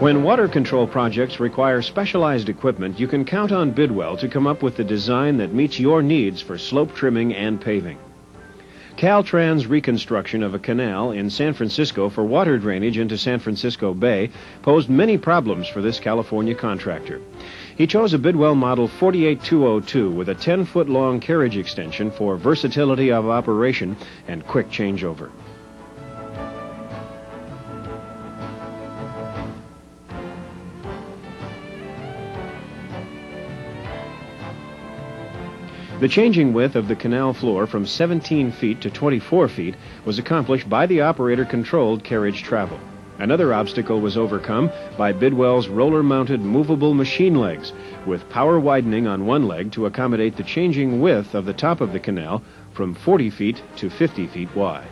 When water control projects require specialized equipment, you can count on Bidwell to come up with the design that meets your needs for slope trimming and paving. Caltrans' reconstruction of a canal in San Francisco for water drainage into San Francisco Bay posed many problems for this California contractor. He chose a Bidwell model 48202 with a 10-foot-long carriage extension for versatility of operation and quick changeover. The changing width of the canal floor from 17 feet to 24 feet was accomplished by the operator-controlled carriage travel. Another obstacle was overcome by Bidwell's roller-mounted movable machine legs, with power widening on one leg to accommodate the changing width of the top of the canal from 40 feet to 50 feet wide.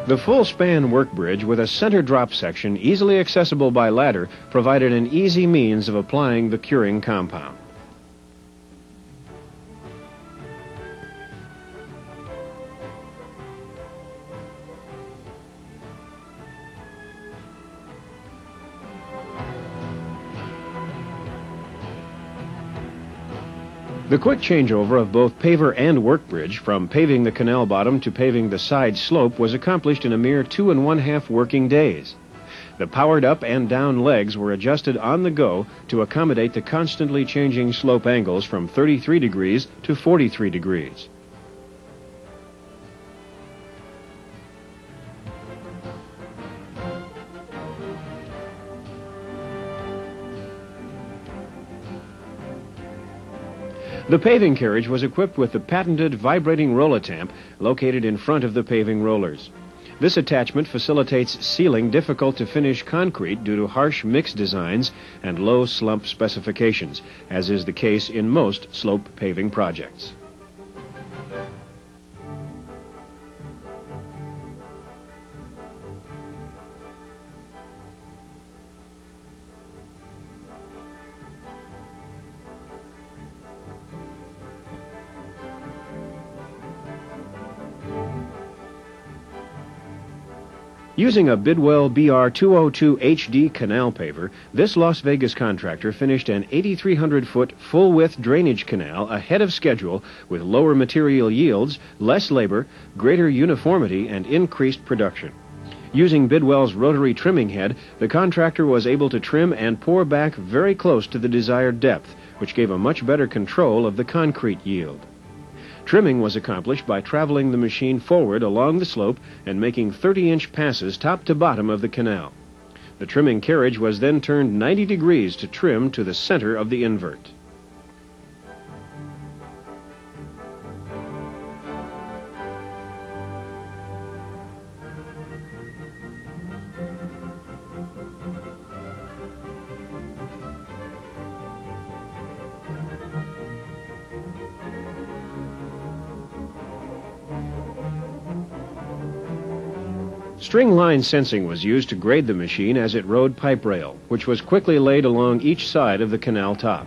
The full-span work bridge with a center drop section easily accessible by ladder provided an easy means of applying the curing compound. The quick changeover of both paver and work bridge from paving the canal bottom to paving the side slope was accomplished in a mere 2 1/2 working days. The powered up and down legs were adjusted on the go to accommodate the constantly changing slope angles from 33 degrees to 43 degrees. The paving carriage was equipped with the patented vibrating roller-tamp located in front of the paving rollers. This attachment facilitates sealing difficult-to-finish concrete due to harsh mix designs and low slump specifications, as is the case in most slope paving projects. Using a Bidwell BR202 HD canal paver, this Las Vegas contractor finished an 8,300-foot full-width drainage canal ahead of schedule with lower material yields, less labor, greater uniformity, and increased production. Using Bidwell's rotary trimming head, the contractor was able to trim and pour back very close to the desired depth, which gave a much better control of the concrete yield. Trimming was accomplished by traveling the machine forward along the slope and making 30-inch passes top to bottom of the canal. The trimming carriage was then turned 90 degrees to trim to the center of the invert. String line sensing was used to grade the machine as it rode pipe rail, which was quickly laid along each side of the canal top.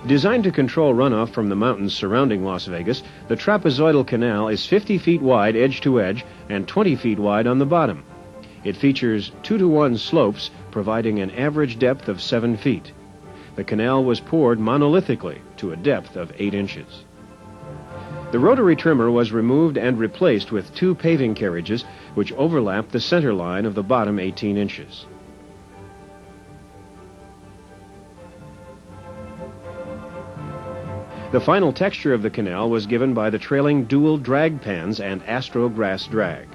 Designed to control runoff from the mountains surrounding Las Vegas, the trapezoidal canal is 50 feet wide edge to edge and 20 feet wide on the bottom. It features 2-to-1 slopes, providing an average depth of 7 feet. The canal was poured monolithically to a depth of 8 inches. The rotary trimmer was removed and replaced with 2 paving carriages, which overlapped the center line of the bottom 18 inches. The final texture of the canal was given by the trailing dual drag pans and Astro grass drag.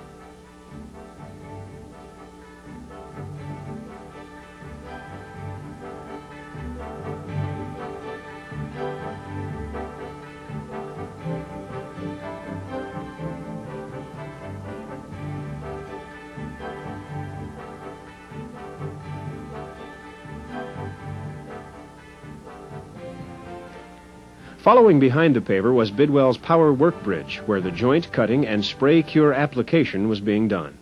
Following behind the paver was Bidwell's power work bridge, where the joint cutting and spray cure application was being done.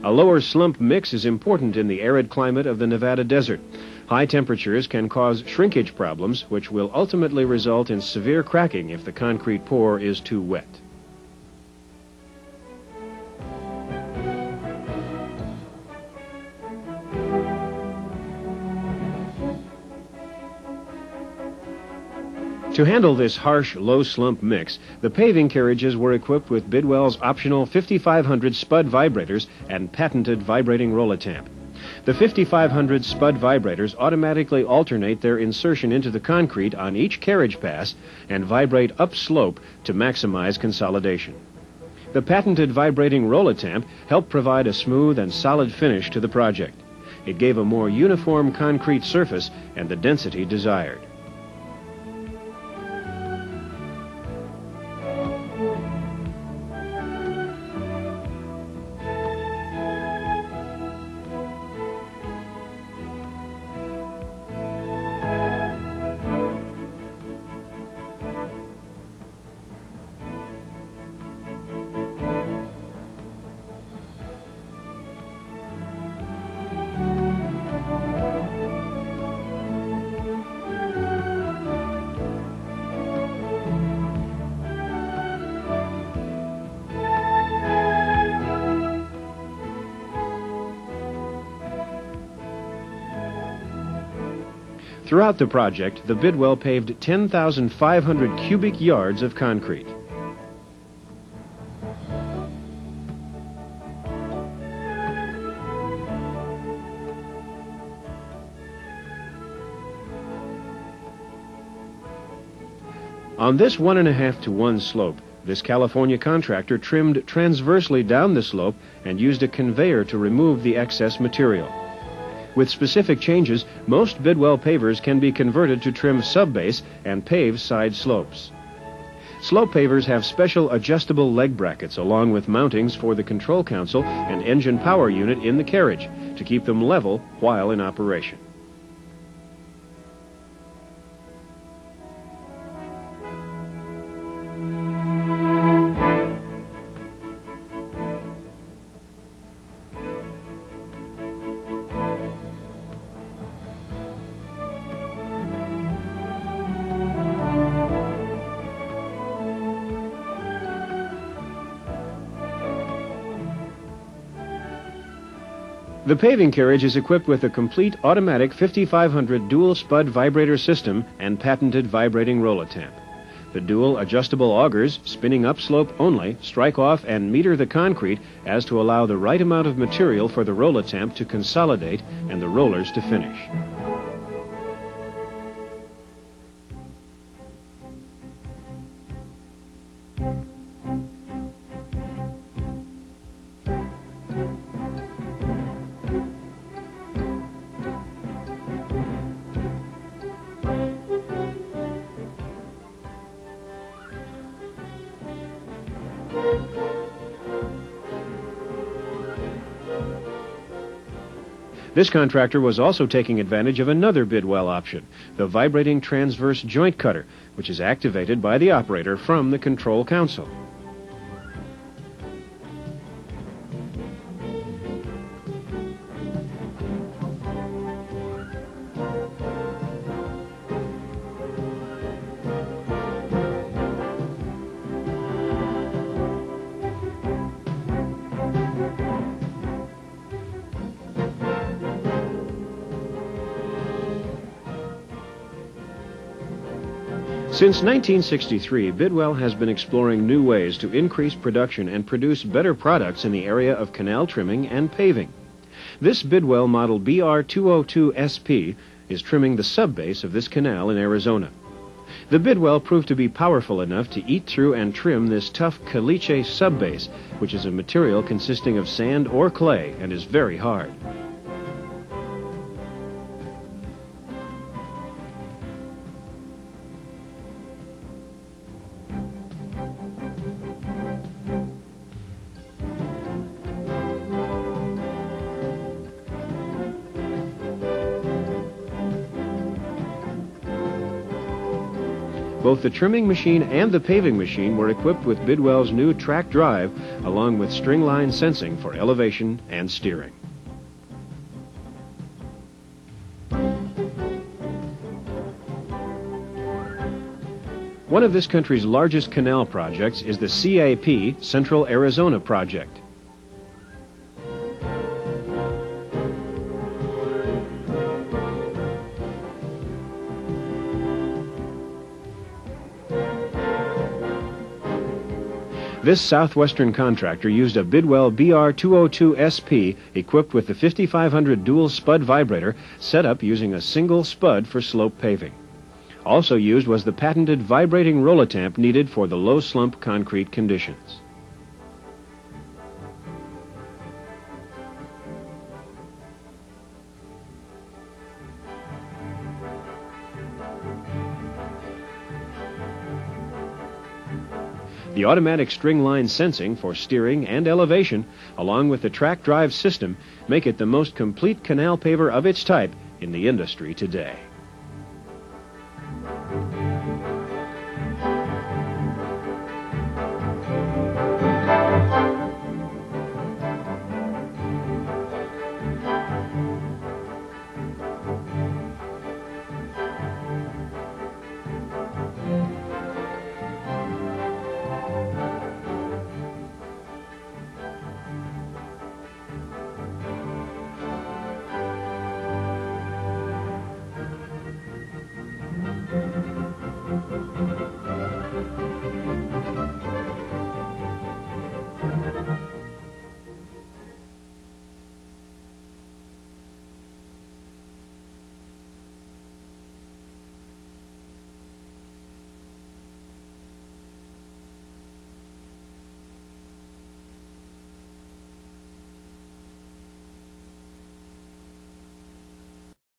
A lower slump mix is important in the arid climate of the Nevada desert. High temperatures can cause shrinkage problems, which will ultimately result in severe cracking if the concrete pour is too wet. To handle this harsh, low-slump mix, the paving carriages were equipped with Bidwell's optional 5500 Spud vibrators and patented vibrating roller-tamp. The 5500 Spud vibrators automatically alternate their insertion into the concrete on each carriage pass and vibrate upslope to maximize consolidation. The patented vibrating roller-tamp helped provide a smooth and solid finish to the project. It gave a more uniform concrete surface and the density desired. Throughout the project, the Bidwell paved 10,500 cubic yards of concrete. On this 1.5 to 1 slope, this California contractor trimmed transversely down the slope and used a conveyor to remove the excess material. With specific changes, most Bidwell pavers can be converted to trim subbase and pave side slopes. Slope pavers have special adjustable leg brackets along with mountings for the control console and engine power unit in the carriage to keep them level while in operation. The paving carriage is equipped with a complete automatic 5500 dual spud vibrator system and patented vibrating roller-tamp. The dual adjustable augers, spinning upslope only, strike off and meter the concrete as to allow the right amount of material for the roller-tamp to consolidate and the rollers to finish. This contractor was also taking advantage of another Bidwell option, the vibrating transverse joint cutter, which is activated by the operator from the control console. Since 1963, Bidwell has been exploring new ways to increase production and produce better products in the area of canal trimming and paving. This Bidwell model BR202SP is trimming the subbase of this canal in Arizona. The Bidwell proved to be powerful enough to eat through and trim this tough caliche subbase, which is a material consisting of sand or clay and is very hard. Both the trimming machine and the paving machine were equipped with Bidwell's new track drive, along with string line sensing for elevation and steering. One of this country's largest canal projects is the CAP, Central Arizona Project. This southwestern contractor used a Bidwell BR202 SP equipped with the 5500 dual spud vibrator set up using a single spud for slope paving. Also used was the patented vibrating roller-tamp needed for the low slump concrete conditions. The automatic string line sensing for steering and elevation, along with the track drive system, make it the most complete canal paver of its type in the industry today.